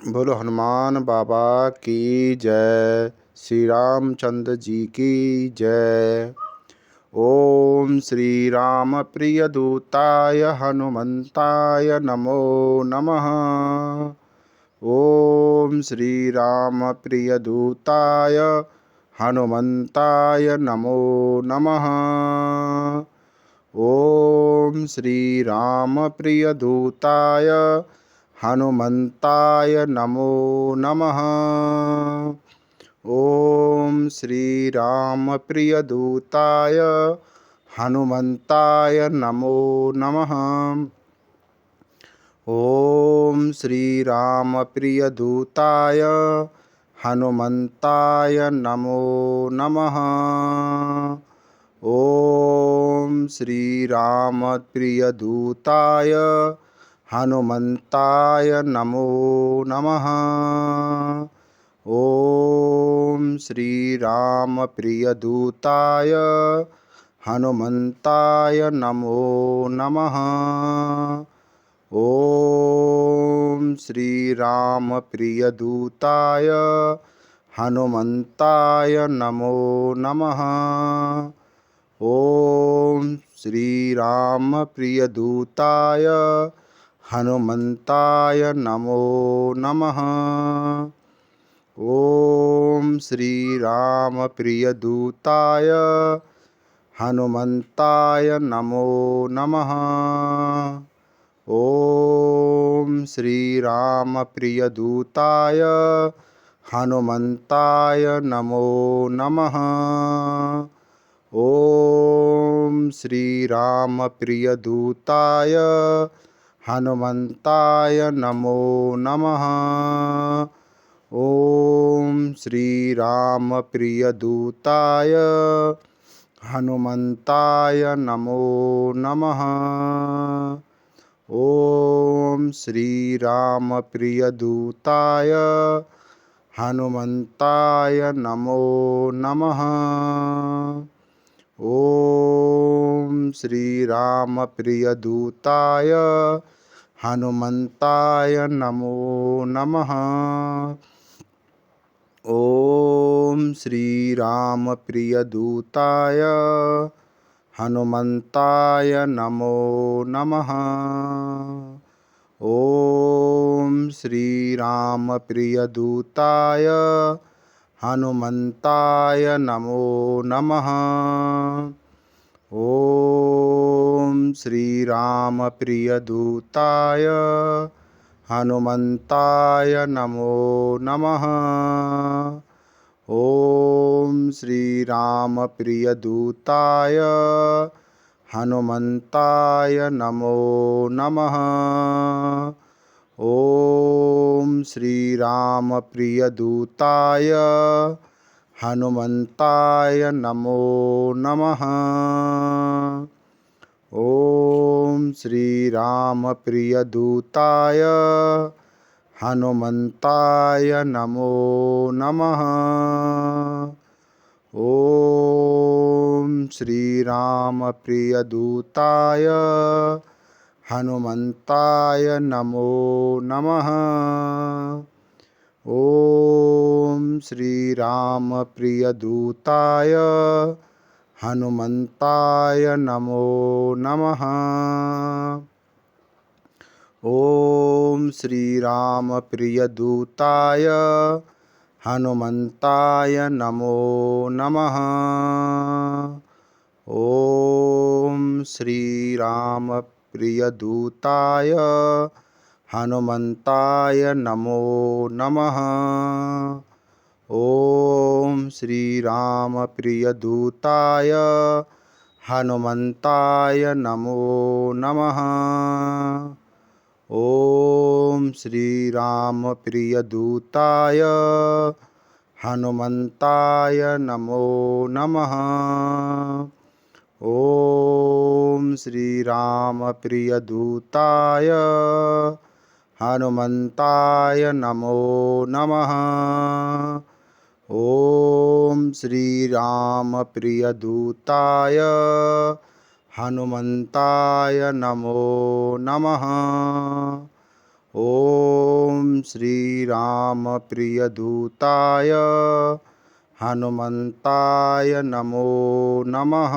बोलो हनुमान बाबा की जय। श्री रामचंद्र जी की जय। ओम श्री राम प्रिय दूताय हनुमंताय नमो नमः। ओम श्री राम प्रिय दूताय हनुमंताय नमो नमः। ओम श्री राम प्रिय दूताय हनुमंताय नमो नमः। ओम श्री राम प्रिय दूताय हनुमंताय नमो नमः। ओम श्री राम प्रिय दूताय हनुमंताय नमो नमः। ओम श्री राम प्रिय दूताय हनुमंताय नमो नमः। ओम श्री राम प्रिय दूताय हनुमंताय नमो नमः। ओम श्री राम प्रिय दूताय हनुमंताय नमो नमः। ओम श्री राम प्रिय दूताय हनुमंताय नमो नमः। ओम श्री राम प्रिय दूताय हनुमंताय नमो नमः। ओम श्री राम प्रिय दूताय हनुमंताय नमो नमः। ओम श्री राम प्रिय दूताय हनुमंताय नमो नमः। ओम श्री राम प्रिय दूताय हनुमंताय नमो नमः। ओम श्री राम प्रिय दूताय हनुमंताय नमो नमः। ओम श्री राम प्रिय दूताय हनुमंताय नमो नमः। ओम श्री राम प्रिय दूताय हनुमंताय नमो नमः। ओम श्री राम प्रिय दूताय हनुमंताय नमो नमः। ओम श्री राम प्रिय दूताय हनुमंताय नमो नमः। ओम श्री राम प्रिय दूताय हनुमंताय नमो नमः। ओम श्री राम प्रिय दूताय हनुमंताय नमो नमः। ओम श्री राम प्रिय दूताय हनुमंताय नमो नमः। ओम श्री राम प्रिय दूताय हनुमंताय नमो नमः। ओम श्री राम प्रिय दूताय हनुमंताय नमो नमः। ओम श्री राम प्रिय दूताय हनुमंताय नमो नमः। ओम श्री राम प्रिय दूताय हनुमंताय नमो नमः। ओम श्री राम प्रिय दूताय हनुमंताय नमो नमः। ओम श्री राम प्रिय दूताय हनुमंताय नमो नमः। ओम श्री राम प्रिय दूताय हनुमंताय नमो नमः। ओम श्री राम प्रिय दूताय हनुमंताय नमो नमः। ॐ श्रीरामप्रियदूताय हनुमन्ताय नमो नमः।